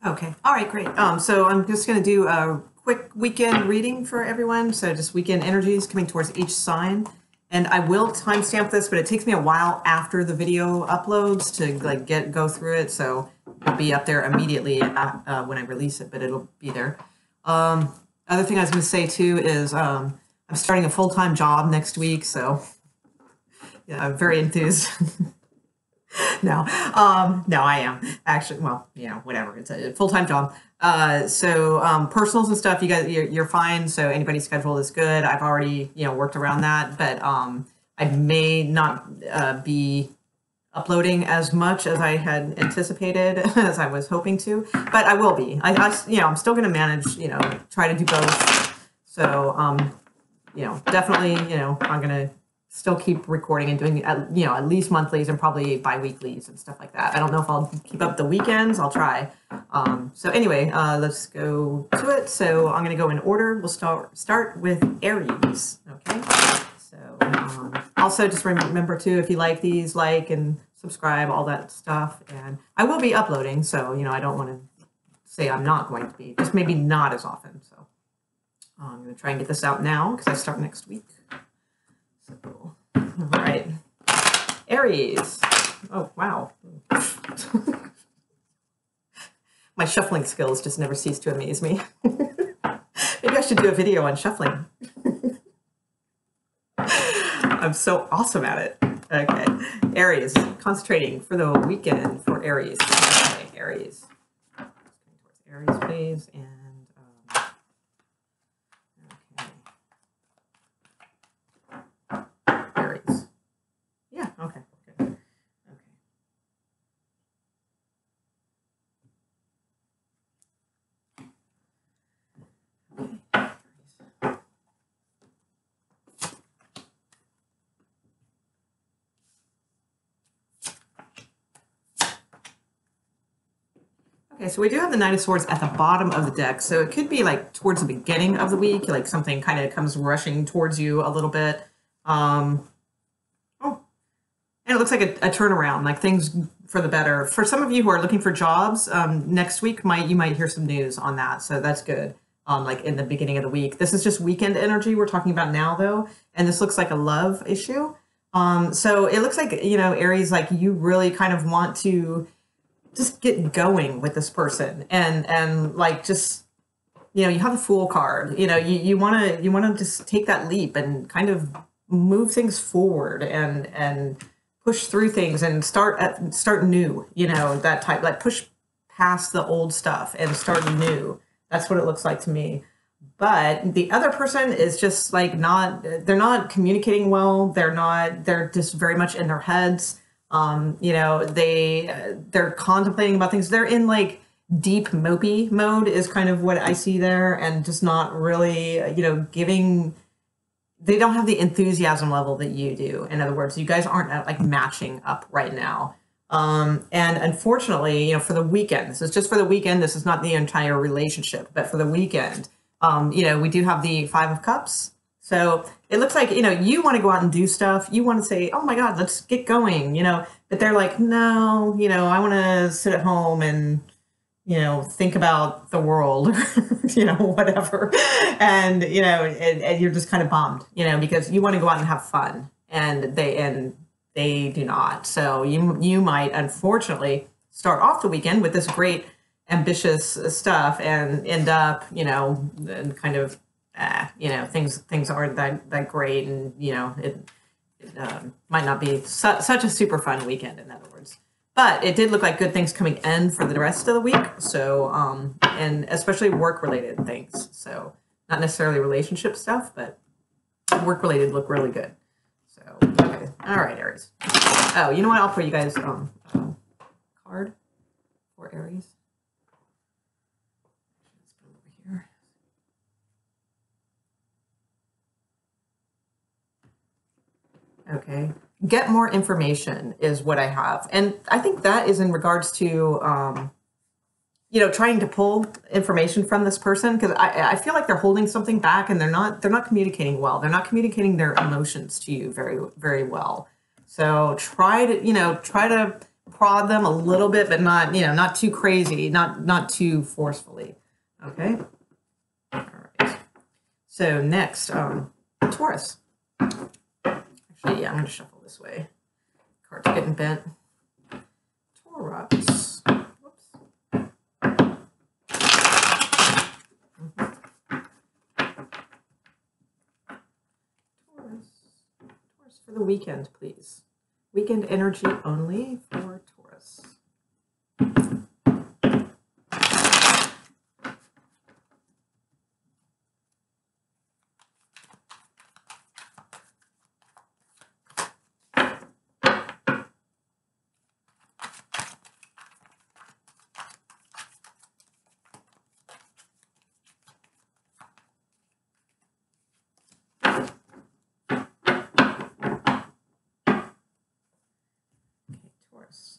Okay. All right, great. So I'm just going to do a quick weekend reading for everyone. So just weekend energies coming towards each sign. And I will timestamp this, but it takes me a while after the video uploads to like go through it. So it'll be up there immediately when I release it, but it'll be there. Other thing I was going to say too is I'm starting a full-time job next week. So yeah, I'm very enthused. No, no, I am actually. Well, whatever. It's a full-time job. So personals and stuff, you guys, you're fine. So anybody's schedule is good. I've already worked around that, but I may not be uploading as much as I had anticipated as I was hoping to, but I will be. I'm still going to manage. Try to do both. So definitely, I'm gonna still keep recording and doing, at least monthlies and probably bi-weeklies and stuff like that. I don't know if I'll keep up the weekends. I'll try. So anyway, let's go to it. So I'm going to go in order. We'll start with Aries. Okay. So also just remember too, if you like these, like and subscribe, all that stuff. And I will be uploading. So, I don't want to say I'm not going to be, just maybe not as often. So I'm going to try and get this out now because I start next week. So, all right, Aries. Oh, wow. My shuffling skills just never cease to amaze me. Maybe I should do a video on shuffling. I'm so awesome at it. Okay, Aries, concentrating for the weekend for Aries. Okay, Aries. Aries, please, and yeah, okay, good. Okay. Okay, so we do have the Knight of Swords at the bottom of the deck, so it could be like towards the beginning of the week, like something kind of comes rushing towards you a little bit. And it looks like a turnaround, like things for the better. For some of you who are looking for jobs, next week you might hear some news on that, so that's good. Like in the beginning of the week. This is just weekend energy we're talking about now, though, and this looks like a love issue. So it looks like, Aries, like you really kind of want to just get going with this person, and like just, you have the Fool card. You want to just take that leap and kind of move things forward and push through things and start new, that type, like push past the old stuff and start new. That's what it looks like to me. But the other person is just like they're not communicating well. They're just very much in their heads. They're contemplating about things. They're in like deep mopey mode is kind of what I see there, and just not really, they don't have the enthusiasm level that you do. In other words, you guys aren't like matching up right now. And unfortunately, for the weekend, this is just for the weekend. This is not the entire relationship, but for the weekend, we do have the Five of Cups. So it looks like, you want to go out and do stuff. You want to say, oh my God, let's get going, but they're like, no, I want to sit at home and, think about the world, whatever. And, and you're just kind of bummed, because you want to go out and have fun, and they do not. So you might unfortunately start off the weekend with this great ambitious stuff and end up, and kind of, things aren't that great, and, it might not be such a super fun weekend, in other words. But it did look like good things coming in for the rest of the week. So, and especially work-related things. So not necessarily relationship stuff, but work-related look really good. So, okay. All right, Aries. Oh, you know what? I'll put you guys card for Aries. Let's put it over here. Okay. Get more information is what I have. And I think that is in regards to, trying to pull information from this person, because I feel like they're holding something back, and they're not communicating well. They're not communicating their emotions to you very, very well. So try to prod them a little bit, but not, you know, not too crazy, not too forcefully. Okay. All right. So next, Taurus. Actually, yeah, I'm going to shuffle this way. Cards getting bent. Taurus. Whoops. Taurus for the weekend, please. Weekend energy only for Taurus. Taurus.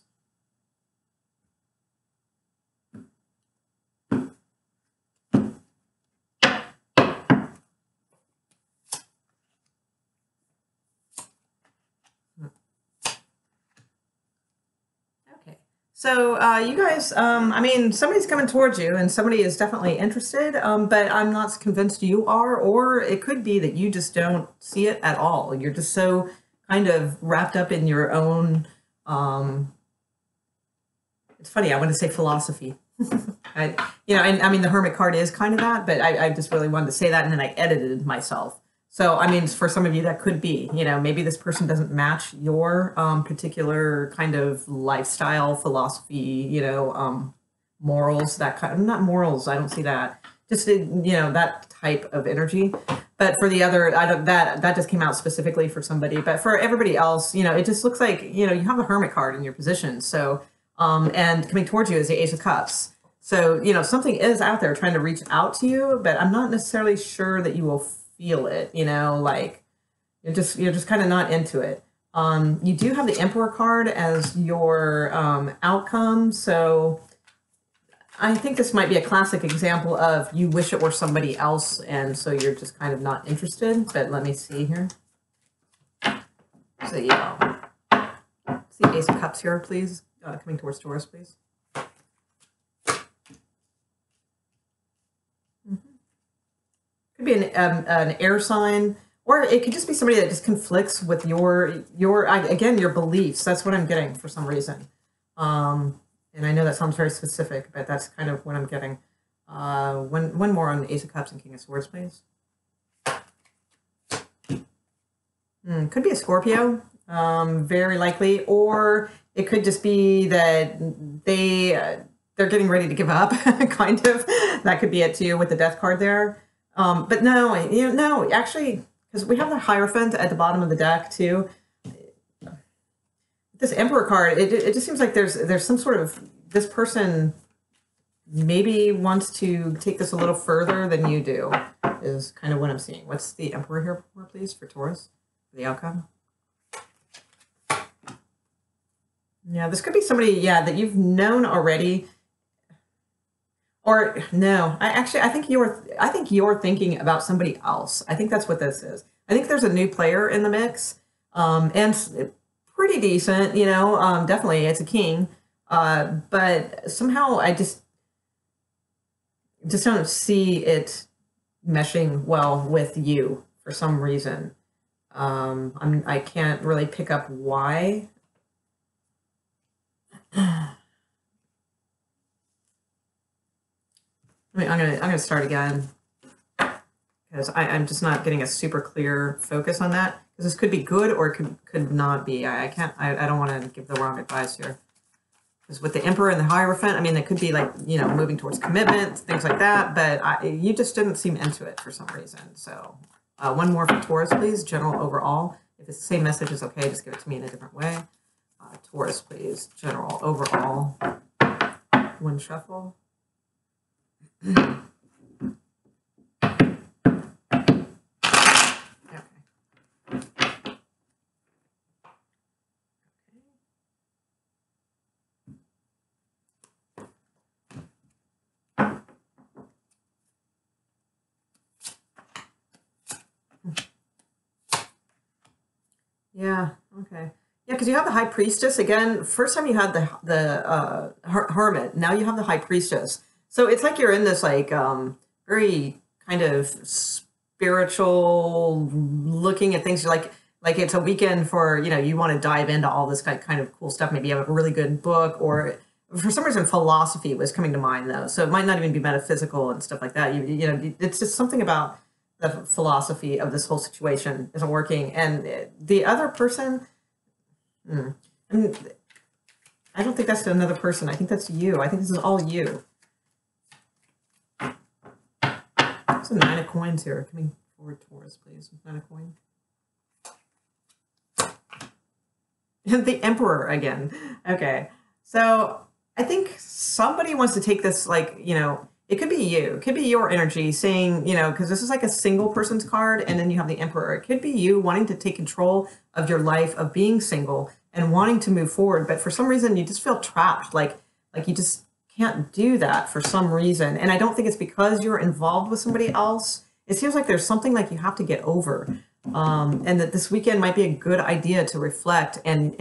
Okay. So you guys, I mean, somebody's coming towards you and somebody is definitely interested, but I'm not convinced you are, or it could be that you just don't see it at all. You're just so kind of wrapped up in your own, it's funny, I want to say philosophy. You know, and I mean, the Hermit card is kind of that, but I just really wanted to say that, and then I edited myself. So, I mean, for some of you, that could be, you know, maybe this person doesn't match your particular kind of lifestyle, philosophy, you know, morals, that kind of, not morals, I don't see that. Just, you know, that type of energy. But for the other, I don't, that just came out specifically for somebody. But for everybody else, you know, it just looks like, you know, you have the Hermit card in your position. So, and coming towards you is the Ace of Cups. So, you know, something is out there trying to reach out to you, but I'm not necessarily sure that you will feel it, you know, like you're just kind of not into it. You do have the Emperor card as your outcome. So I think this might be a classic example of you wish it were somebody else, and so you're just kind of not interested. But let me see here. So, yeah. See Ace of Cups here, please. Coming towards Taurus, please. Could be an air sign, or it could just be somebody that just conflicts with your again, your beliefs. That's what I'm getting for some reason. And I know that sounds very specific, but that's kind of what I'm getting. One more on Ace of Cups and King of Swords, please. Could be a Scorpio, very likely, or it could just be that they're getting ready to give up, kind of. That could be it too, with the Death card there. But no, you know, no, actually, because we have the Hierophant at the bottom of the deck too. This Emperor card, it just seems like there's some sort of, this person maybe wants to take this a little further than you do, is kind of what I'm seeing. What's the Emperor here for, please, for Taurus, for the outcome? Yeah, this could be somebody, yeah, that you've known already. Or no, I think you're thinking about somebody else. I think that's what this is. I think there's a new player in the mix, and pretty decent, you know. Definitely, it's a king, but somehow I just don't see it meshing well with you for some reason. I can't really pick up why. I'm gonna start again, because I'm just not getting a super clear focus on that, because this could be good or it could not be. I don't want to give the wrong advice here, because with the Emperor and the Hierophant, I mean, it could be like, you know, moving towards commitment, things like that, but you just didn't seem into it for some reason. So one more for Taurus, please. General overall. If it's the same message, it's okay. Just give it to me in a different way. Taurus, please. General overall. One shuffle. Okay. Yeah, okay. Yeah, because you have the High Priestess again. First time you had the Hermit. Now you have the High Priestess. So it's like you're in this like very kind of spiritual looking at things. You're like it's a weekend for, you know, you want to dive into all this kind of cool stuff. Maybe you have a really good book, or for some reason philosophy was coming to mind though. So it might not even be metaphysical and stuff like that. You know, it's just something about the philosophy of this whole situation isn't working. And the other person, I don't think that's another person. I think that's you. I think this is all you. There's a 9 of coins here. Coming forward, Taurus, please. 9 of coins. The Emperor again. Okay. So I think somebody wants to take this, like, you know, it could be you. It could be your energy saying, you know, because this is like a single person's card, and then you have the Emperor. It could be you wanting to take control of your life, of being single and wanting to move forward. But for some reason, you just feel trapped. Like you just can't do that for some reason. And I don't think it's because you're involved with somebody else. It seems like there's something like you have to get over. And that this weekend might be a good idea to reflect and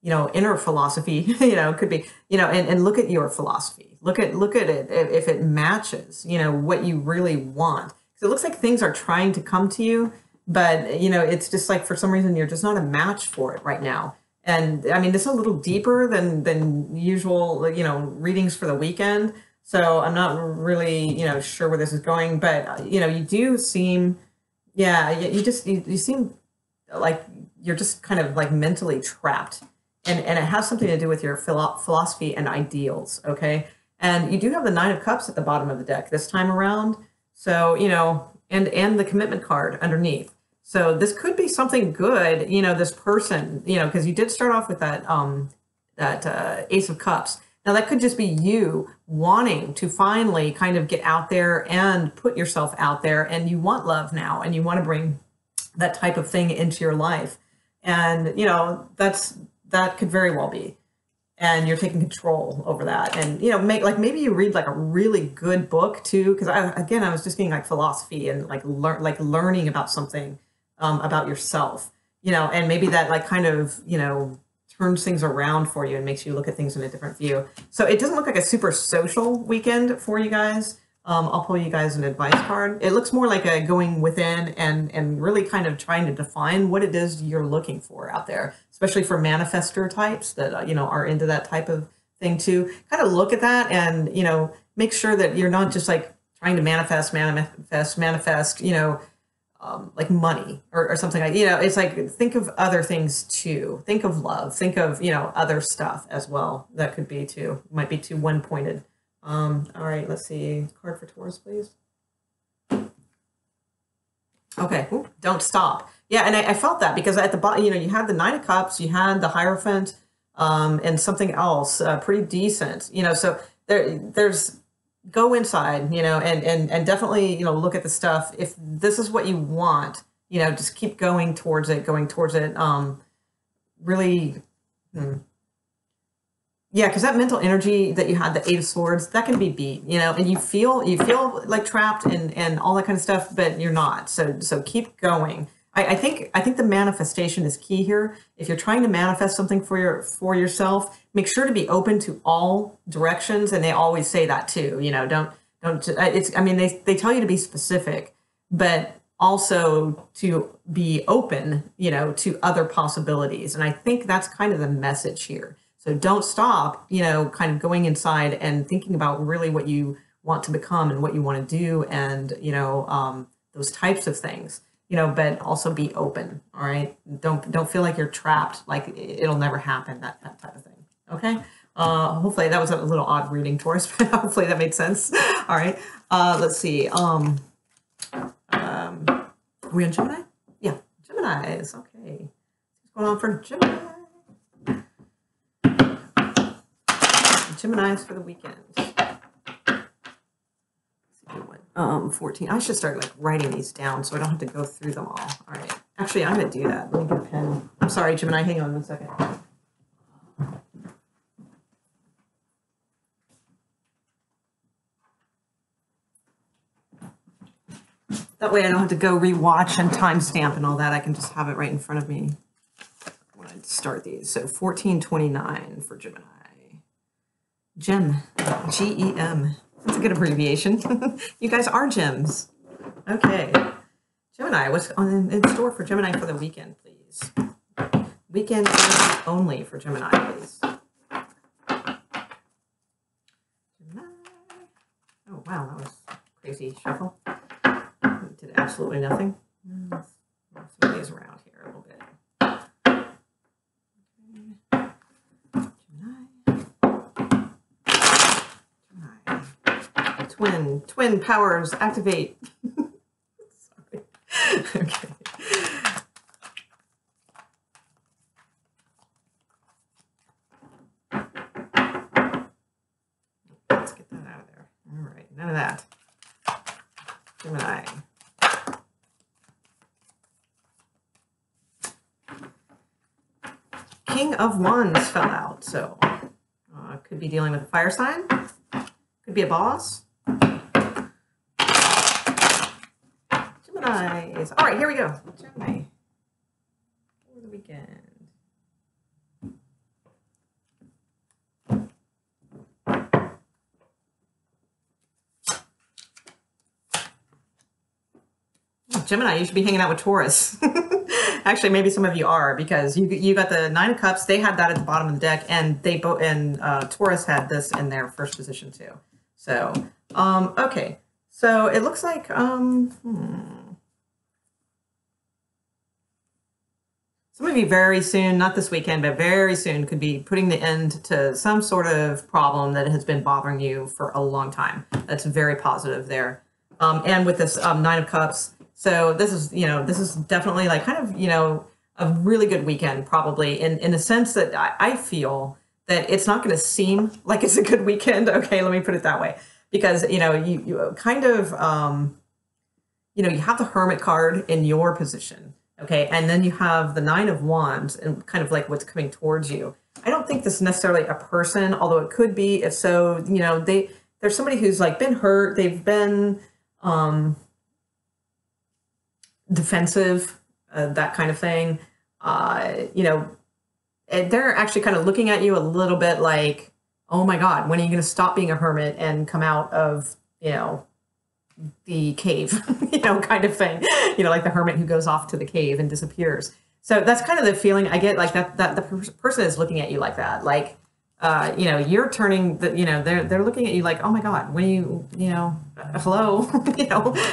inner philosophy, you know, could be, you know, and look at your philosophy, look at it if it matches, you know, what you really want. So it looks like things are trying to come to you, but, you know, it's just like for some reason you're just not a match for it right now. And I mean, this is a little deeper than usual, you know, readings for the weekend. So I'm not really, you know, sure where this is going, but, you know, you do seem, yeah, you seem like you're just kind of like mentally trapped. And it has something to do with your philosophy and ideals, okay? And you do have the 9 of Cups at the bottom of the deck this time around. So, you know, and the Commitment card underneath. So this could be something good, you know, this person, you know, because you did start off with that Ace of Cups. Now that could just be you wanting to finally kind of get out there and put yourself out there, and you want love now, and you want to bring that type of thing into your life. And, you know, that could very well be. And you're taking control over that. And, you know, maybe you read like a really good book too. Cause I was just getting like philosophy and like learning about something, about yourself, you know, and maybe that like kind of, you know, turns things around for you and makes you look at things in a different view. So it doesn't look like a super social weekend for you guys. I'll pull you guys an advice card. It looks more like a going within and really kind of trying to define what it is you're looking for out there, especially for manifestor types that, you know, are into that type of thing too. Kind of look at that and, you know, make sure that you're not just like trying to manifest, you know, like money or something like, you know, it's like, think of other things too. Think of love, think of, you know, other stuff as well. That could be too, might be too one-pointed. All right, let's see. Card for Taurus, please. Okay, ooh, don't stop. Yeah, and I felt that because at the bottom, you know, you had the 9 of Cups, you had the Hierophant, and something else pretty decent. You know, so there's go inside, you know, and definitely, you know, look at the stuff. If this is what you want, you know, just keep going towards it, really. Yeah, because that mental energy that you had, the 8 of Swords, that can be beat, you know, and you feel like trapped and all that kind of stuff, but you're not. So keep going. I think the manifestation is key here. If you're trying to manifest something for yourself, make sure to be open to all directions. And they always say that too, you know, don't it's, I mean, they tell you to be specific, but also to be open, you know, to other possibilities. And I think that's kind of the message here. So don't stop, you know, kind of going inside and thinking about really what you want to become and what you want to do and, you know, those types of things, you know, but also be open. All right. Don't feel like you're trapped, like it'll never happen, that type of thing. Okay. Hopefully that was a little odd reading, Taurus, but hopefully that made sense. All right. Let's see. Are we on Gemini? Yeah. Gemini is okay. What's going on for Gemini? Geminis for the weekend. 14. I should start like writing these down so I don't have to go through them all. All right. Actually, I'm going to do that. Let me get a pen. I'm sorry, Gemini. Hang on 1 second. That way I don't have to go rewatch and timestamp and all that. I can just have it right in front of me when I start these. So 1429 for Gemini. Gem, G-E-M. That's a good abbreviation. You guys are gems. Okay. Gemini, what's in store for Gemini for the weekend, please? Weekend only for Gemini, please. Gemini. Oh, wow, that was crazy shuffle. Did absolutely nothing. Let's move these around here a little bit. Gemini. Twin powers activate. Sorry. Okay. Let's get that out of there. All right, none of that. Gemini. King of Wands fell out, so could be dealing with a fire sign. Could be a boss. Gemini is all right. Here we go. Gemini for the weekend. Gemini, you should be hanging out with Taurus. Actually, maybe some of you are, because you got the Nine of Cups. They had that at the bottom of the deck, and they both Taurus had this in their first position too. So, okay. So it looks like some of you very soon, not this weekend, but very soon, could be putting the end to some sort of problem that has been bothering you for a long time. That's very positive there. And with this Nine of Cups. So this is, this is definitely like kind of, a really good weekend, probably in the sense that I feel that it's not going to seem like it's a good weekend. Okay, let me put it that way. Because, you kind of, you have the Hermit card in your position. Okay, and then you have the Nine of Wands and kind of like what's coming towards you. I don't think this is necessarily a person, although it could be. If so, there's somebody who's like been hurt. They've been defensive, that kind of thing. And they're actually kind of looking at you a little bit like, oh my God, when are you going to stop being a hermit and come out of, the cave, kind of thing, like the hermit who goes off to the cave and disappears. So that's kind of the feeling I get, like that the person is looking at you like that. Like, you're turning the, they're looking at you like, oh my God, when you, hello,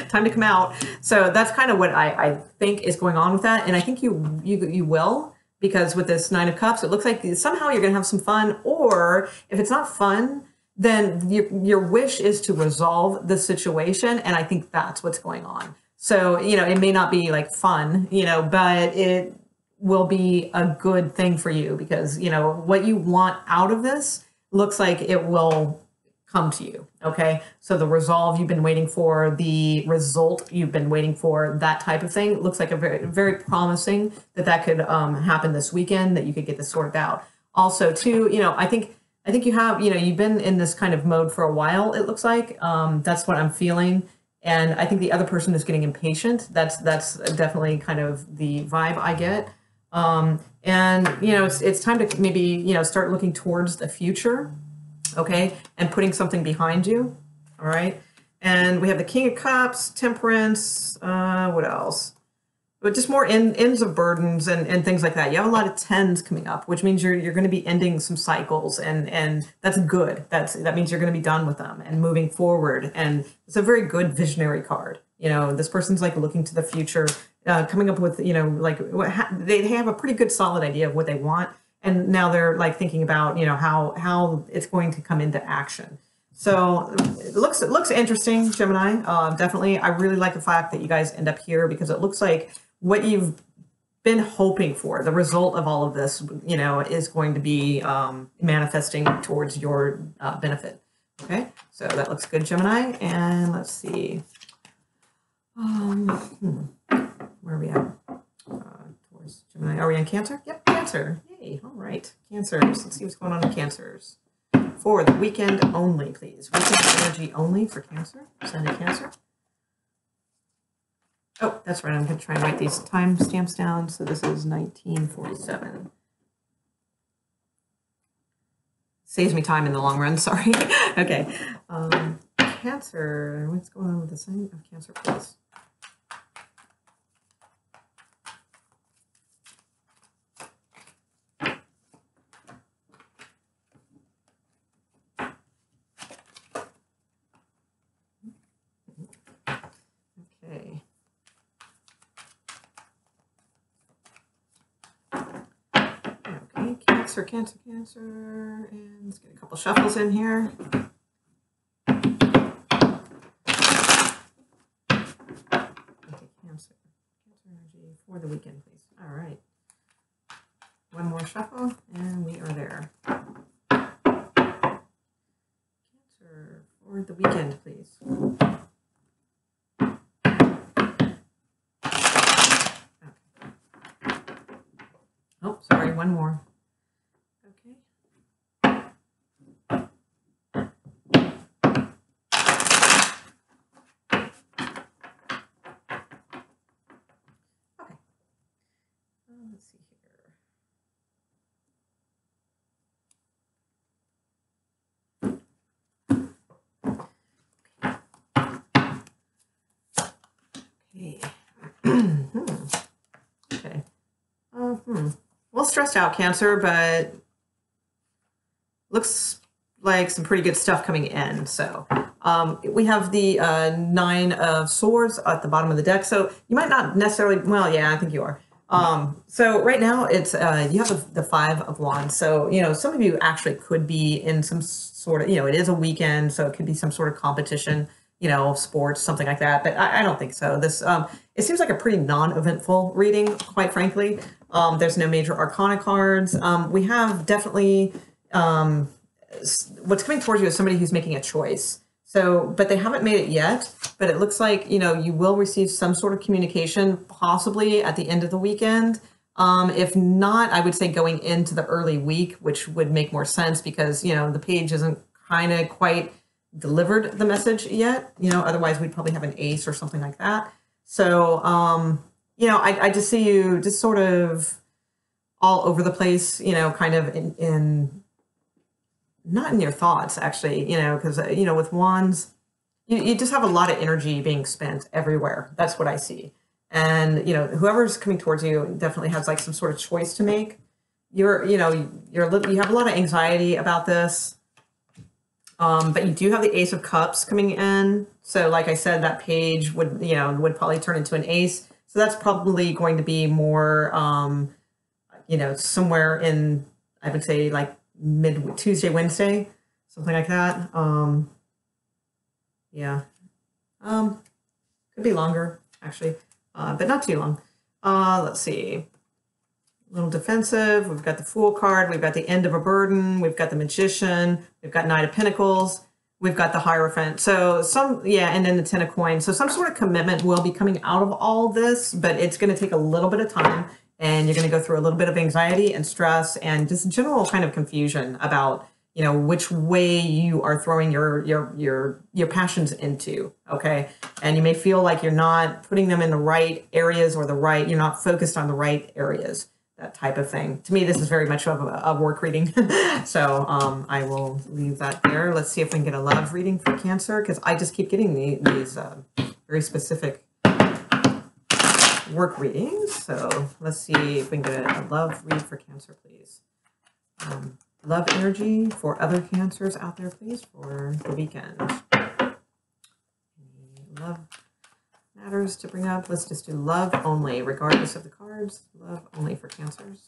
time to come out. So that's kind of what I think is going on with that. And I think you will, because with this Nine of Cups, it looks like somehow you're going to have some fun, or if it's not fun, then your wish is to resolve the situation. And I think that's what's going on. So, it may not be like fun, but it will be a good thing for you, because, what you want out of this looks like it will come to you. Okay. So the resolve you've been waiting for, the result you've been waiting for, that type of thing looks like a very, very promising that could happen this weekend, that you could get this sorted out. Also too, I think you have, you've been in this kind of mode for a while, it looks like. That's what I'm feeling. And I think the other person is getting impatient. That's definitely kind of the vibe I get. And, it's time to maybe, start looking towards the future, okay, and putting something behind you, all right? And we have the King of Cups, Temperance, what else? But just more ends of burdens and things like that. You have a lot of tens coming up, which means you're going to be ending some cycles, and that's good. That means you're going to be done with them and moving forward. And it's a very good visionary card. This person's like looking to the future, coming up with, they have a pretty good solid idea of what they want. And now they're like thinking about, how it's going to come into action. So it looks interesting, Gemini. Definitely. I really like the fact that you guys end up here, because it looks like what you've been hoping for, the result of all of this, is going to be manifesting towards your benefit. Okay, so that looks good, Gemini. And let's see. Where are we at? Towards Gemini. Are we in Cancer? Yep, Cancer. Yay. All right. Cancers. Let's see what's going on in Cancers. For the weekend only, please. Weekend energy only for Cancer. Send to Cancer. Oh, that's right. I'm going to try and write these timestamps down. So this is 1947. Saves me time in the long run. Sorry. Okay. Cancer. What's going on with the sign of Cancer, please? Okay. Okay, Cancer, Cancer, Cancer, and let's get a couple shuffles in here. Okay, Cancer energy for the weekend, please. All right. One more shuffle, and we are there. Cancer for the weekend, please. Oh, sorry, one more. Okay. Okay. Let's see here. Okay. Okay. Well, stressed out, Cancer, but looks like some pretty good stuff coming in. So we have the Nine of Swords at the bottom of the deck. So you might not necessarily, well, yeah, I think you are. So right now it's, you have the Five of Wands. So, you know, some of you actually could be in some sort of, you know, it is a weekend, so it could be some sort of competition, you know, sports, something like that. But I don't think so. This, it seems like a pretty non-eventful reading, quite frankly. There's no major arcana cards. We have definitely, what's coming towards you is somebody who's making a choice. So, but they haven't made it yet, but it looks like, you know, you will receive some sort of communication possibly at the end of the weekend. If not, I would say going into the early week, which would make more sense because, you know, the page isn't kind of quite delivered the message yet, you know, otherwise we'd probably have an ace or something like that. So, you know, I just see you just sort of all over the place, you know, kind of in not in your thoughts, actually, you know, because, you know, with wands, you just have a lot of energy being spent everywhere. That's what I see. And, you know, whoever's coming towards you definitely has like some sort of choice to make. You have a lot of anxiety about this. But you do have the Ace of Cups coming in. So like I said, that page would, you know, would probably turn into an ace. So that's probably going to be more, you know, somewhere in, I would say like mid Tuesday, Wednesday, something like that. Yeah. Could be longer actually, but not too long. Let's see. A little defensive. We've got the Fool card. We've got the End of a Burden. We've got the Magician. We've got Knight of Pentacles. We've got the Hierophant. So and then the Ten of Coins. So some sort of commitment will be coming out of all this, but it's going to take a little bit of time, and you're going to go through a little bit of anxiety and stress and just general kind of confusion about, you know, which way you are throwing your passions into, okay? And you may feel like you're not putting them in the right areas or you're not focused on the right areas. That type of thing. To me, this is very much of a work reading. So I will leave that there. Let's see if we can get a love reading for Cancer, because I just keep getting these very specific work readings. So let's see if we can get a love read for Cancer, please. Love energy for other Cancers out there, please, for the weekend. Love matters to bring up. Let's just do love only, regardless of the cards. Love only for Cancers.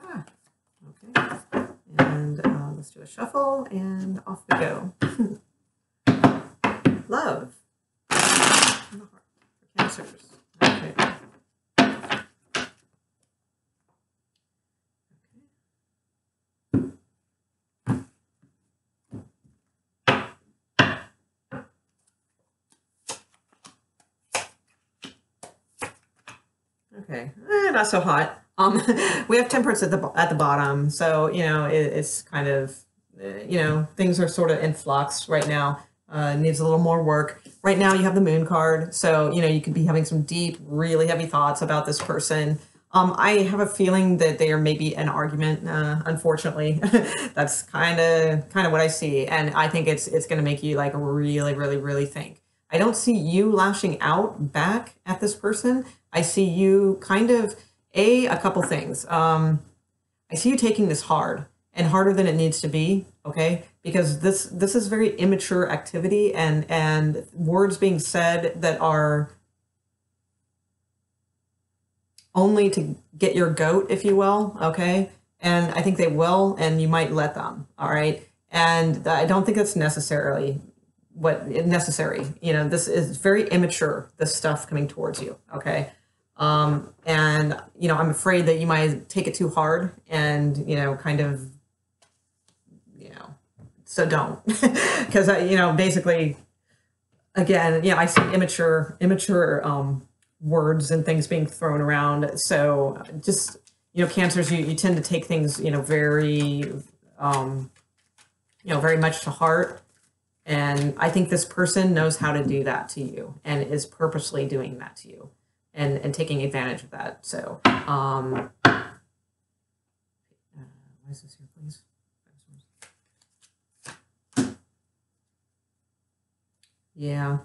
Okay. And let's do a shuffle, and off we go. Love in the heart for Cancers. Okay. Okay, not so hot. We have Temperance at the bottom, so you know it's kind of, you know, things are sort of in flux right now. needs a little more work. Right now you have the Moon card, so you know you could be having some deep, really heavy thoughts about this person. I have a feeling that they are maybe an argument. Unfortunately, that's kind of what I see, and I think it's going to make you like really, really, really think. I don't see you lashing out back at this person. I see you kind of a couple things. I see you taking this hard and harder than it needs to be. Okay, because this is very immature activity and words being said that are only to get your goat, if you will, okay? And I think they will, and you might let them, all right? And I don't think that's necessary. You know, this is very immature, this stuff coming towards you, okay? And, you know, I'm afraid that you might take it too hard and, you know, kind of, you know, so don't. Because, you know, basically, again, I see immature words and things being thrown around. So just, you know, Cancers, you tend to take things, you know, very, very much to heart. And I think this person knows how to do that to you and is purposely doing that to you and taking advantage of that. So, what is this here, please? Yeah.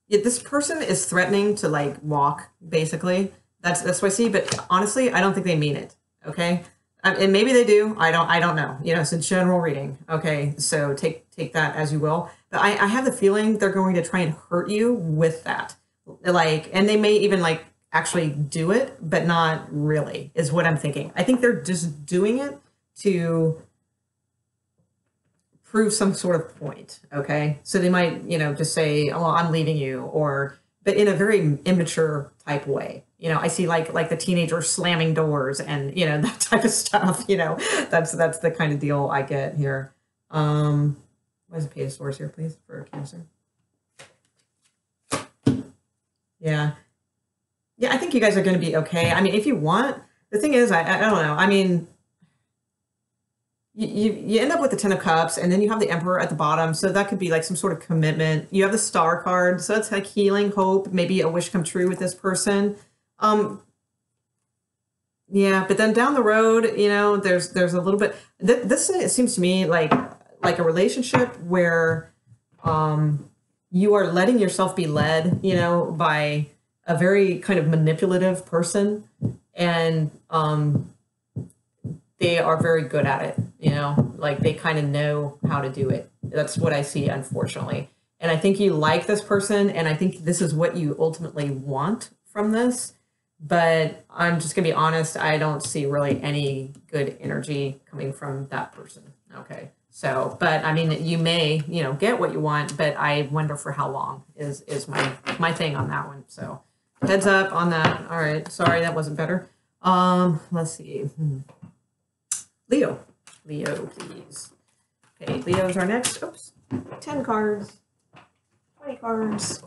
Yeah, this person is threatening to like walk, basically. That's what I see, but honestly, I don't think they mean it. Okay. And maybe they do. I don't know. You know, it's a general reading. Okay. So take that as you will. But I have the feeling they're going to try and hurt you with that. Like, and they may even like actually do it, but not really, is what I'm thinking. I think they're just doing it to prove some sort of point. Okay. So they might, you know, just say, oh, well, I'm leaving you, but in a very immature type way. You know, I see like the teenager slamming doors and, you know, that type of stuff, you know, that's the kind of deal I get here. What is the Page of Swords here, please, for Cancer? Yeah. Yeah, I think you guys are going to be okay. I mean, if you want, the thing is, I don't know. I mean, you end up with the Ten of Cups, and then you have the Emperor at the bottom. So that could be like some sort of commitment. You have the Star card. So it's like healing, hope, maybe a wish come true with this person. Yeah, but then down the road, you know, there's a little bit, this it seems to me like a relationship where you are letting yourself be led, you know, by a very kind of manipulative person, and they are very good at it, you know, like they kind of know how to do it. That's what I see, unfortunately. And I think you like this person, and I think this is what you ultimately want from this. But I'm just gonna be honest, I don't see really any good energy coming from that person. Okay. So, but I mean, you may, you know, get what you want, but I wonder for how long is my thing on that one. So heads up on that. All right. Sorry, that wasn't better. Let's see. Leo, please. Okay, Leo's our next. Oops, 10 cards, 20 cards.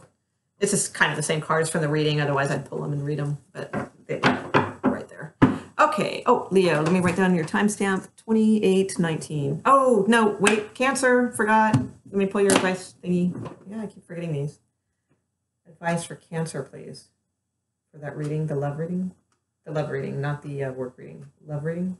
This is kind of the same cards from the reading. Otherwise, I'd pull them and read them, but they're right there. Okay. Oh, Leo, let me write down your timestamp, 2819. Oh, no, wait, Cancer, forgot. Let me pull your advice thingy. Yeah, I keep forgetting these. Advice for Cancer, please. For that reading, the love reading. The love reading, not the work reading. Love reading.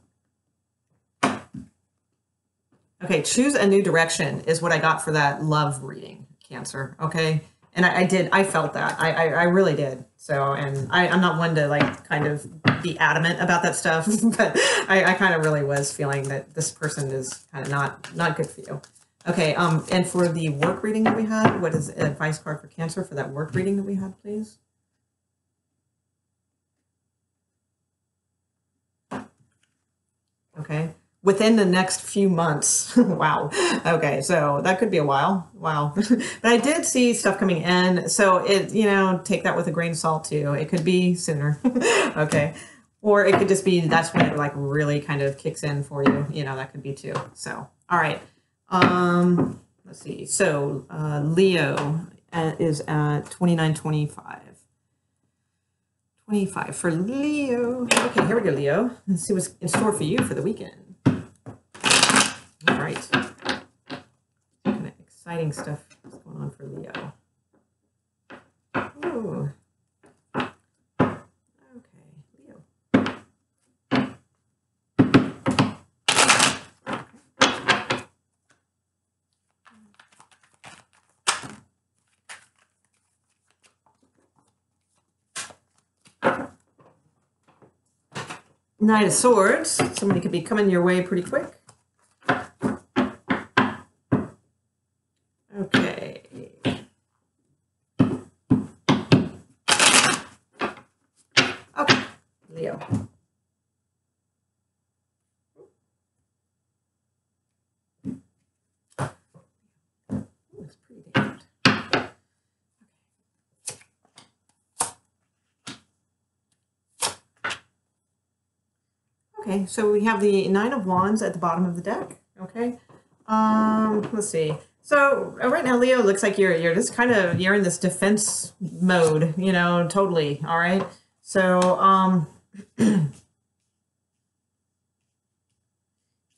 Okay, choose a new direction is what I got for that love reading, Cancer. Okay, and I felt that. I really did. So, and I'm not one to like kind of be adamant about that stuff, but I kind of really was feeling that this person is kind of not good for you. Okay, and for the work reading that we had, what is the advice card for Cancer for that work reading that we had, please? Okay. Within the next few months. Wow. Okay. So that could be a while. Wow. But I did see stuff coming in. So it, you know, take that with a grain of salt too. It could be sooner. Okay. Or it could just be, that's when it like really kind of kicks in for you. You know, that could be too. So, all right. Let's see. So, Leo is at 2925. 25 for Leo. Okay, here we go, Leo. Let's see what's in store for you for the weekend. All right. I'm going to exciting stuff is going on for Leo. Ooh. Okay, Leo. Knight of Swords. Somebody could be coming your way pretty quick. Okay. Okay, Leo. Ooh, it's pretty damned. Okay, so we have the Nine of Wands at the bottom of the deck. Okay, let's see. So right now, Leo, looks like you're just kind of you're in this defense mode, you know, totally. All right. So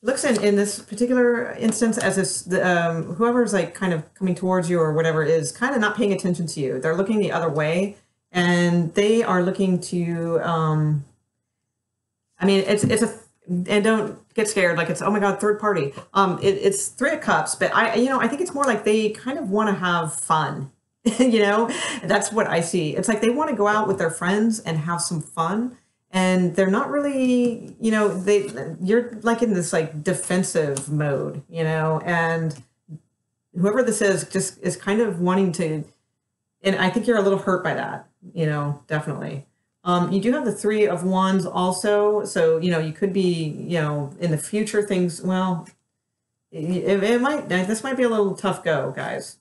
looks in this particular instance as if whoever's like kind of coming towards you or whatever is kind of not paying attention to you. They're looking the other way, and they are looking to. I mean, it's a, and don't get scared like it's, oh my God, third party. It's Three of Cups, but I think it's more like they kind of want to have fun. You know, that's what I see. It's like they want to go out with their friends and have some fun, and they're not really, you know, you're like in this like defensive mode, you know, and whoever this is just is kind of wanting to, and I think you're a little hurt by that, you know, definitely. You do have the Three of Wands also, so, you know, you could be, you know, in the future things, well, it might, this might be a little tough go, guys.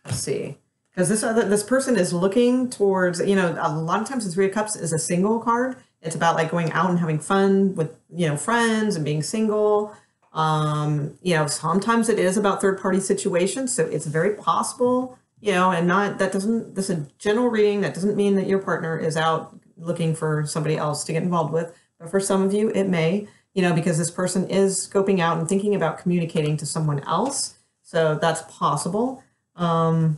Let's see, because this person is looking towards, you know, a lot of times the Three of Cups is a single card. It's about like going out and having fun with, you know, friends and being single. You know, sometimes it is about third party situations, so it's very possible. You know, and not, this is a general reading. That doesn't mean that your partner is out looking for somebody else to get involved with. But for some of you, it may, you know, because this person is scoping out and thinking about communicating to someone else. So that's possible. Let's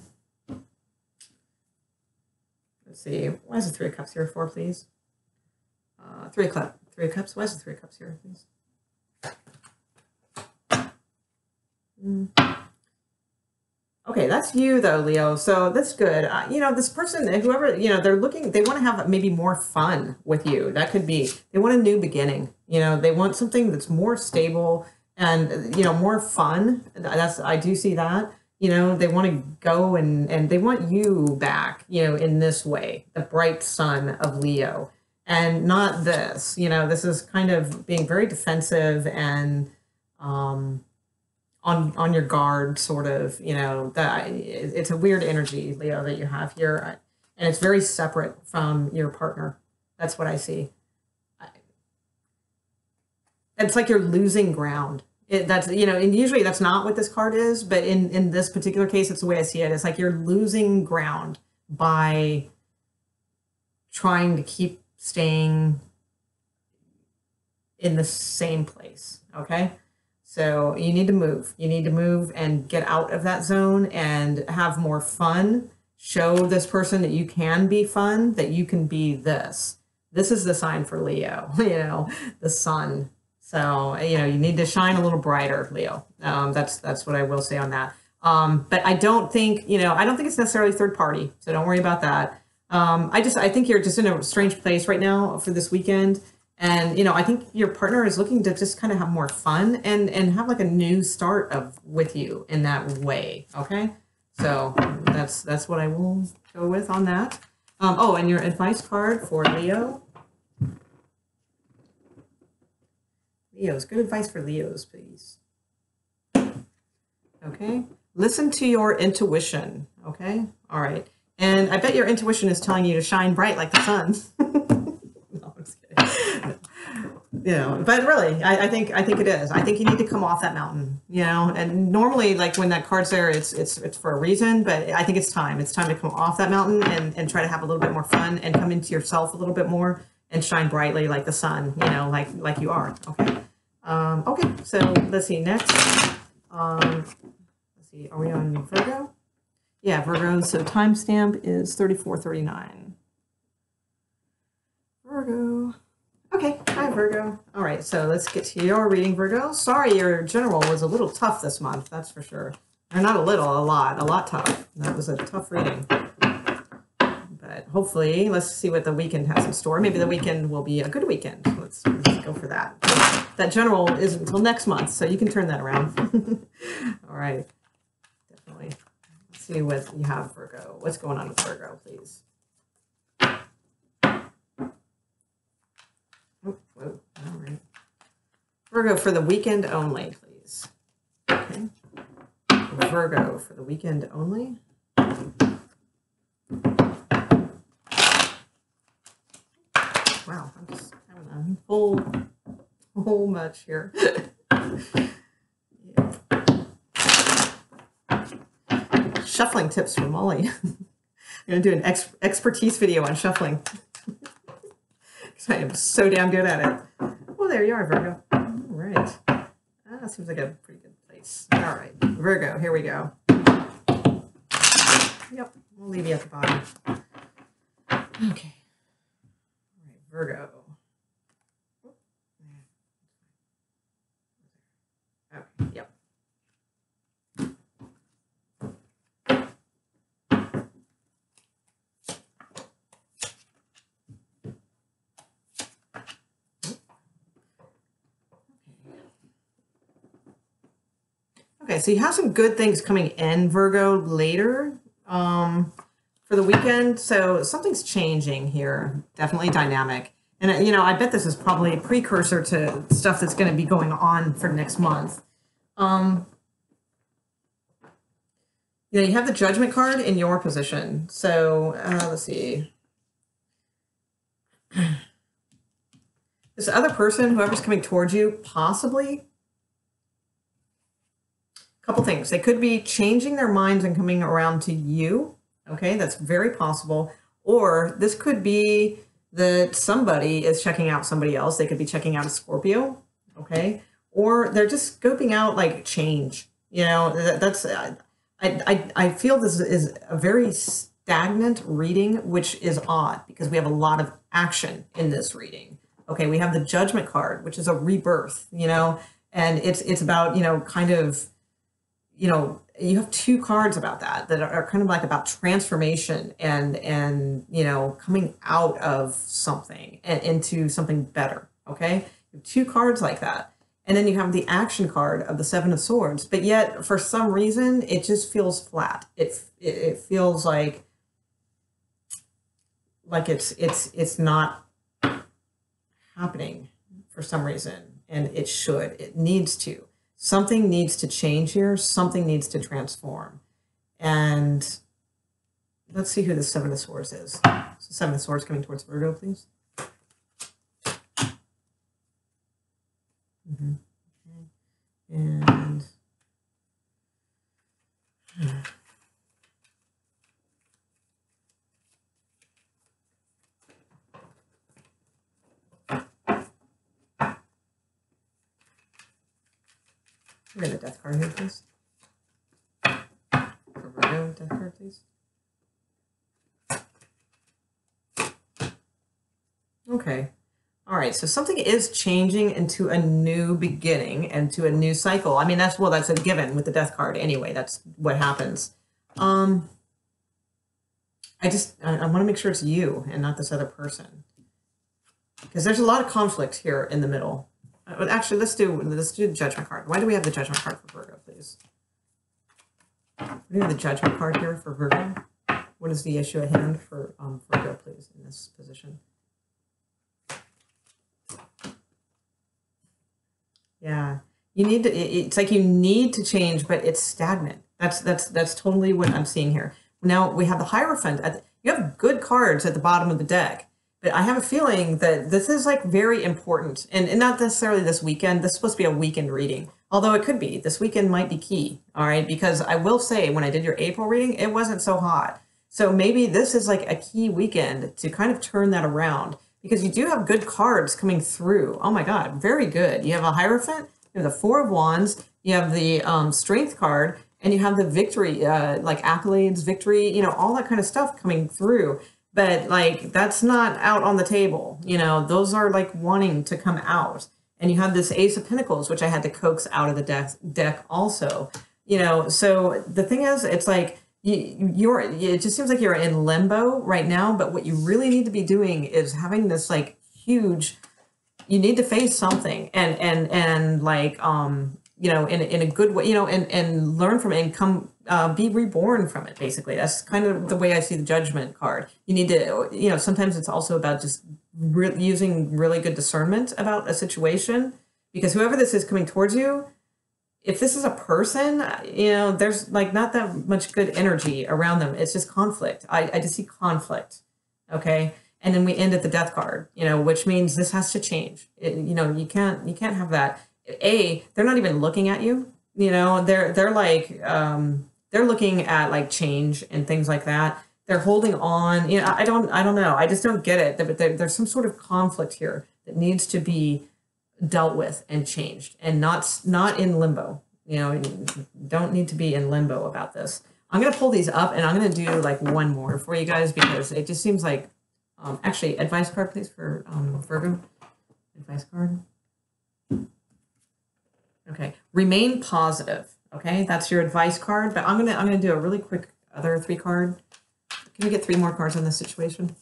see. Why is the Three of Cups here for, please? Three of Cups. Why is the Three of Cups here, please? Okay, that's you though, Leo. So that's good. You know, this person, whoever, you know, they want to have maybe more fun with you. That could be, they want a new beginning. You know, they want something that's more stable and, you know, more fun. I do see that. You know, they want to go and they want you back, you know, in this way, the bright sun of Leo, and not this. You know, this is kind of being very defensive and, on your guard, sort of, you know, that it's a weird energy, Leo, that you have here, and it's very separate from your partner. That's what I see. It's like you're losing ground. That's, you know, and usually that's not what this card is, but in this particular case, it's the way I see it. It's like you're losing ground by trying to keep staying in the same place. Okay. So you need to move. You need to move and get out of that zone and have more fun. Show this person that you can be fun, that you can be this. This is the sign for Leo, you know, the sun. So, you know, you need to shine a little brighter, Leo. That's what I will say on that. But I don't think, you know, I don't think it's necessarily third party. So don't worry about that. I think you're just in a strange place right now for this weekend. And, you know, I think your partner is looking to just kind of have more fun and have like a new start with you in that way. Okay. So that's what I will go with on that. Oh, and your advice card for Leo. Leos, good advice for Leos, please. Okay. Listen to your intuition. Okay. All right. And I bet your intuition is telling you to shine bright like the sun. No, I'm just kidding. You know, but really, I think it is. I think you need to come off that mountain, you know, and normally like when that card's there, it's for a reason, but I think it's time. It's time to come off that mountain and try to have a little bit more fun and come into yourself a little bit more and shine brightly like the sun, you know, like you are. Okay. Okay. So let's see next. Let's see, are we on Virgo? Yeah, Virgo. So timestamp is 34:39. Virgo. Okay, hi Virgo. All right, so let's get to your reading, Virgo. Sorry, your general was a little tough this month, that's for sure. Or not a little, a lot tough. That was a tough reading. But hopefully, let's see what the weekend has in store. Maybe the weekend will be a good weekend. Let's go for that. That general isn't until next month, so you can turn that around. All right, definitely. Let's see what you have, Virgo. What's going on with Virgo, please? Oh, whoa. All right. Virgo for the weekend only, please. Okay. Virgo for the weekend only. Wow, I'm just having a whole much here. Yeah. Shuffling tips from Molly. I'm going to do an expertise video on shuffling. Because I am so damn good at it. Well, there you are, Virgo. All right. That seems like a pretty good place. All right, Virgo, here we go. Yep, we'll leave you at the bottom. Okay. All right, Virgo. Okay, yep. Okay, so you have some good things coming in, Virgo, later for the weekend. So something's changing here, definitely dynamic. And, you know, I bet this is probably a precursor to stuff that's going to be going on for next month. You know, you have the Judgment card in your position. So let's see. This other person, whoever's coming towards you, possibly. Couple things. They could be changing their minds and coming around to you. Okay, that's very possible. Or this could be that somebody is checking out somebody else. They could be checking out a Scorpio. Okay, or they're just scoping out like change. You know, that's I feel this is a very stagnant reading, which is odd because we have a lot of action in this reading. Okay, we have the Judgment card, which is a rebirth. You know, and it's about, you know, kind of, you know, you have two cards about that are kind of like about transformation and you know, coming out of something and into something better. Okay, you have two cards like that, and then you have the action card of the Seven of Swords. But yet, for some reason, it just feels flat. It feels like it's not happening for some reason, and it should. It needs to. Something needs to change here. Something needs to transform. And let's see who the Seven of Swords is. So Seven of Swords coming towards Virgo, please. Okay. And we're going to death card here, please. For Virgo, death card, please. Okay. All right. So something is changing into a new beginning and to a new cycle. I mean, that's a given with the death card anyway. That's what happens. I want to make sure it's you and not this other person, because there's a lot of conflict here in the middle. Actually, let's do the Judgment card. Why do we have the Judgment card for Virgo, please? We have the Judgment card here for Virgo. What is the issue at hand for Virgo, please, in this position? Yeah, you need to. It's like you need to change, but it's stagnant. That's totally what I'm seeing here. Now we have the Hierophant. You have good cards at the bottom of the deck. But I have a feeling that this is like very important, and not necessarily this weekend. This is supposed to be a weekend reading, although it could be. This weekend might be key, all right? Because I will say, when I did your April reading, it wasn't so hot. So maybe this is like a key weekend to kind of turn that around, because you do have good cards coming through. Oh my God, very good. You have a Hierophant, you have the Four of Wands, you have the Strength card, and you have the victory, like accolades, victory, you know, all that kind of stuff coming through. But like, that's not out on the table. You know, those are like wanting to come out. And you have this Ace of Pentacles, which I had to coax out of the deck also. You know, so the thing is, it's like, it just seems like you're in limbo right now, but what you really need to be doing is having this like huge, you need to face something and like, you know, in a good way, you know, and learn from it and come, be reborn from it. Basically, that's kind of the way I see the Judgment card. You need to, you know, sometimes it's also about just using really good discernment about a situation, because whoever this is coming towards you, if this is a person, you know, there's like not that much good energy around them. It's just conflict. I just see conflict. Okay. And then we end at the Death card, you know, which means this has to change. You know, you can't have that. They're not even looking at you. You know, they're like, they're looking at like change and things like that. They're holding on. You know, I don't know. I just don't get it. There's some sort of conflict here that needs to be dealt with and changed, and not in limbo. You know, you don't need to be in limbo about this. I'm going to pull these up, and I'm going to do like one more for you guys, because it just seems like, actually, advice card, please, for Virgo. Advice card. Okay. Remain positive. Okay. That's your advice card, but I'm going to do a really quick other 3 card. Can we get 3 more cards on this situation?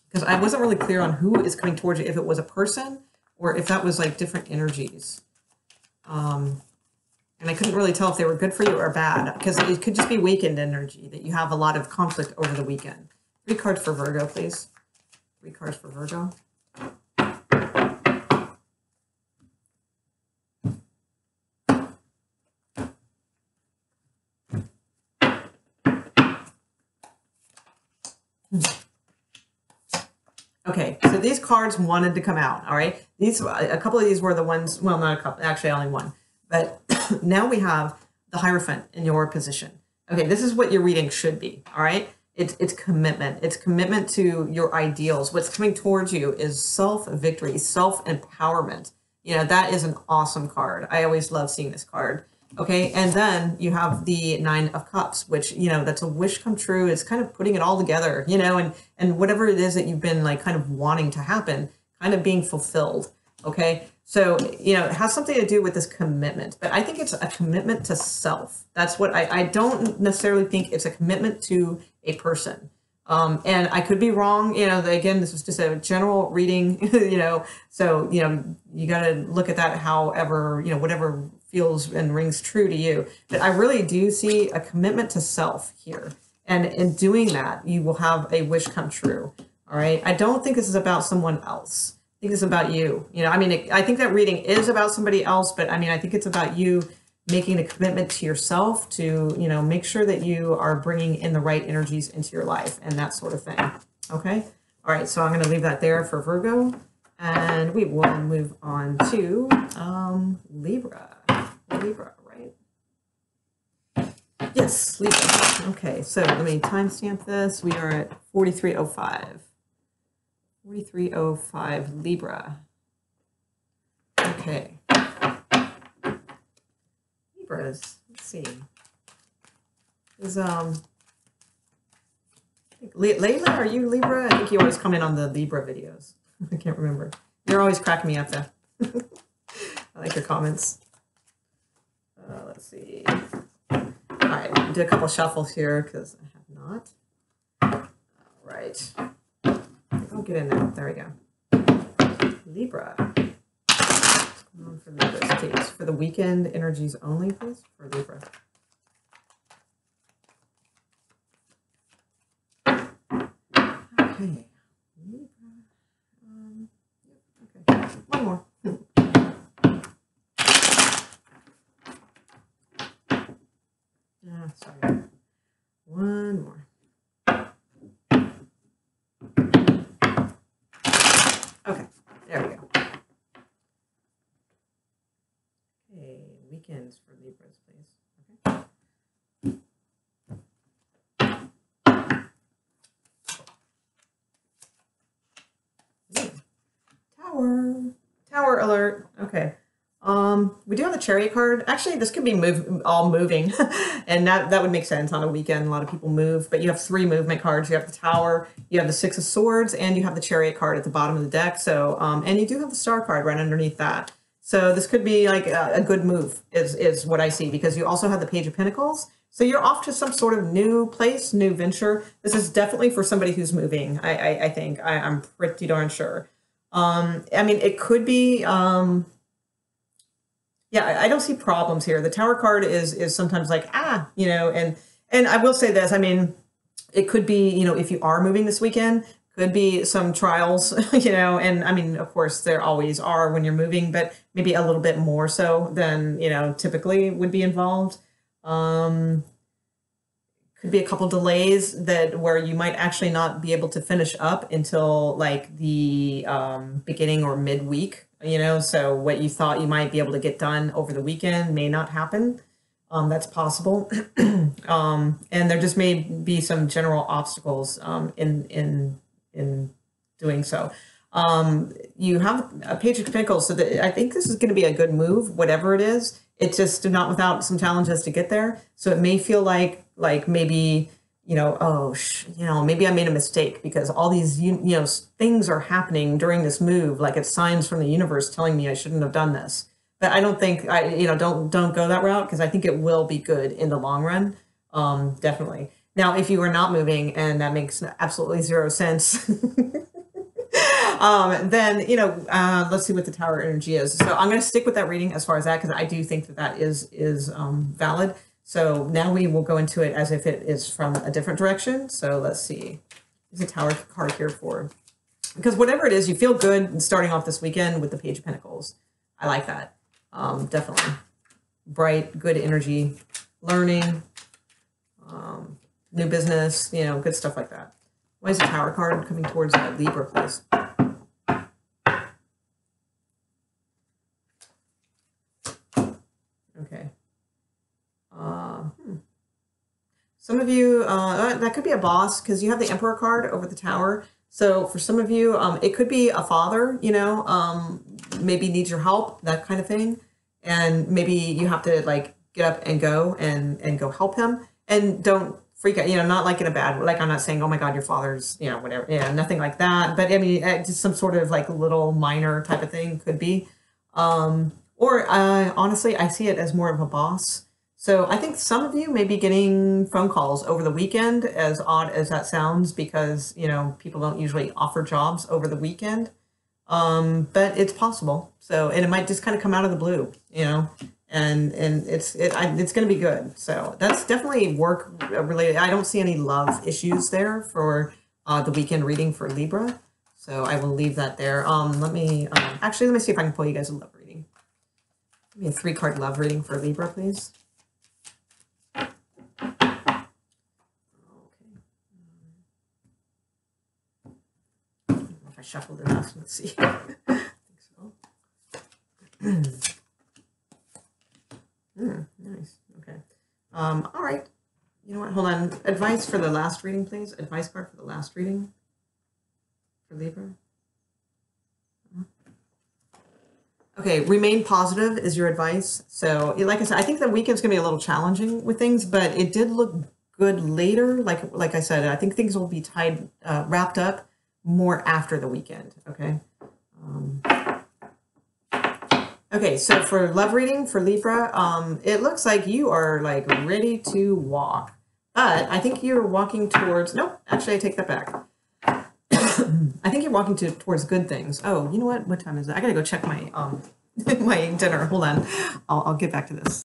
Because I wasn't really clear on who is coming towards you, if it was a person or if that was like different energies. And I couldn't really tell if they were good for you or bad, because it could just be weakened energy, that you have a lot of conflict over the weekend. 3 cards for Virgo, please. 3 cards for Virgo. Okay, so these cards wanted to come out, all right? A couple of these were the ones, well, not a couple, actually only one. But now we have the Hierophant in your position. Okay, this is what your reading should be, all right? It's commitment. It's commitment to your ideals. What's coming towards you is self-victory, self-empowerment. You know, that is an awesome card. I always love seeing this card. Okay, and then you have the 9 of Cups, which, you know, that's a wish come true. It's kind of putting it all together, you know, and whatever it is that you've been like kind of wanting to happen, kind of being fulfilled. Okay, so, you know, it has something to do with this commitment, but I think it's a commitment to self. That's what I don't necessarily think it's a commitment to a person. And I could be wrong, you know, again, this was just a general reading, you know, so, you know, you got to look at that however, you know, whatever feels and rings true to you. But I really do see a commitment to self here. And in doing that, you will have a wish come true. All right. I don't think this is about someone else. I think it's about you. You know, I mean, I think that reading is about somebody else, but I mean, I think it's about you making a commitment to yourself to, you know, make sure that you are bringing in the right energies into your life and that sort of thing. Okay. All right. So I'm going to leave that there for Virgo, and we will move on to Libra. Libra, right? Yes, Libra. Okay. So let me timestamp this. We are at 4305. 4305 Libra. Okay. Libras. Let's see. Is Layla, are you Libra? I think you always come in on the Libra videos. I can't remember. You're always cracking me up though. I like your comments. Let's see. All right, do a couple shuffles here because I have not. All right. I'll get in there. There we go. Libra. What's going on for Libra's takes? For the weekend energies only, please, for Libra. Okay. Libra. Okay. One more. Sorry. One more. Okay, there we go. Okay, weekends for Libras, please. Okay. Tower alert. Okay. We do have the Chariot card. Actually, this could be all moving, and that would make sense on a weekend. A lot of people move, but you have 3 movement cards. You have the Tower, you have the 6 of Swords, and you have the Chariot card at the bottom of the deck. So, and you do have the Star card right underneath that. So this could be like a good move is what I see, because you also have the Page of Pentacles. So you're off to some sort of new place, new venture. This is definitely for somebody who's moving, I think. I'm pretty darn sure. I mean, it could be, yeah, I don't see problems here. The Tower card is sometimes like, you know, and I will say this, I mean, it could be, you know, if you are moving this weekend, could be some trials, you know, and I mean, of course, there always are when you're moving, but maybe a little bit more so than, you know, typically would be involved. Could be a couple delays where you might actually not be able to finish up until like the beginning or midweek, you know, so what you thought you might be able to get done over the weekend may not happen. That's possible. And there just may be some general obstacles in doing so. You have a Page of Pentacles, so I think this is going to be a good move, whatever it is. It's just not without some challenges to get there. So it may feel like maybe, you know, oh, you know, maybe I made a mistake because all these, you know, things are happening during this move. Like it's signs from the universe telling me I shouldn't have done this. But I don't think you know, don't go that route, because I think it will be good in the long run. Definitely. Now, if you are not moving and that makes absolutely 0 sense, then, you know, let's see what the Tower energy is. So I'm going to stick with that reading as far as that, because I do think that is valid. So now we will go into it as if it is from a different direction. So let's see. There's a Tower card here for, because whatever it is, you feel good starting off this weekend with the Page of Pentacles. I like that. Definitely. Bright, good energy, learning, new business, you know, good stuff like that. Why is the Tower card coming towards Libra, please? Okay. Some of you, that could be a boss, because you have the Emperor card over the Tower. So for some of you, it could be a father, you know, maybe needs your help, that kind of thing. And maybe you have to like get up and go and go help him. And don't freak out, you know, not like in a bad way. Like, I'm not saying, oh my God, your father's, you know, whatever. Yeah, nothing like that. But I mean, just some sort of like little minor type of thing could be. Or honestly, I see it as more of a boss. So I think some of you may be getting phone calls over the weekend, as odd as that sounds, because, you know, people don't usually offer jobs over the weekend. But it's possible. So, and it might just kind of come out of the blue, you know, and it's going to be good. So that's definitely work related. I don't see any love issues there for the weekend reading for Libra. So I will leave that there. Let me see if I can pull you guys a love reading. Give me a 3-card love reading for Libra, please. I shuffled enough. Let's see. I think so. Nice. Okay. All right. You know what? Hold on. Advice for the last reading, please. Advice card for the last reading for Libra. Okay. Remain positive is your advice. So, like I said, I think the weekend's going to be a little challenging with things, but it did look good later. Like I said, I think things will be wrapped up more after the weekend. Okay. Okay, so for love reading for Libra, it looks like you are like ready to walk, but I think you're walking towards, nope, actually I take that back. I think you're walking towards good things. Oh, you know what time is it? I gotta go check my my dinner. Hold on, I'll get back to this.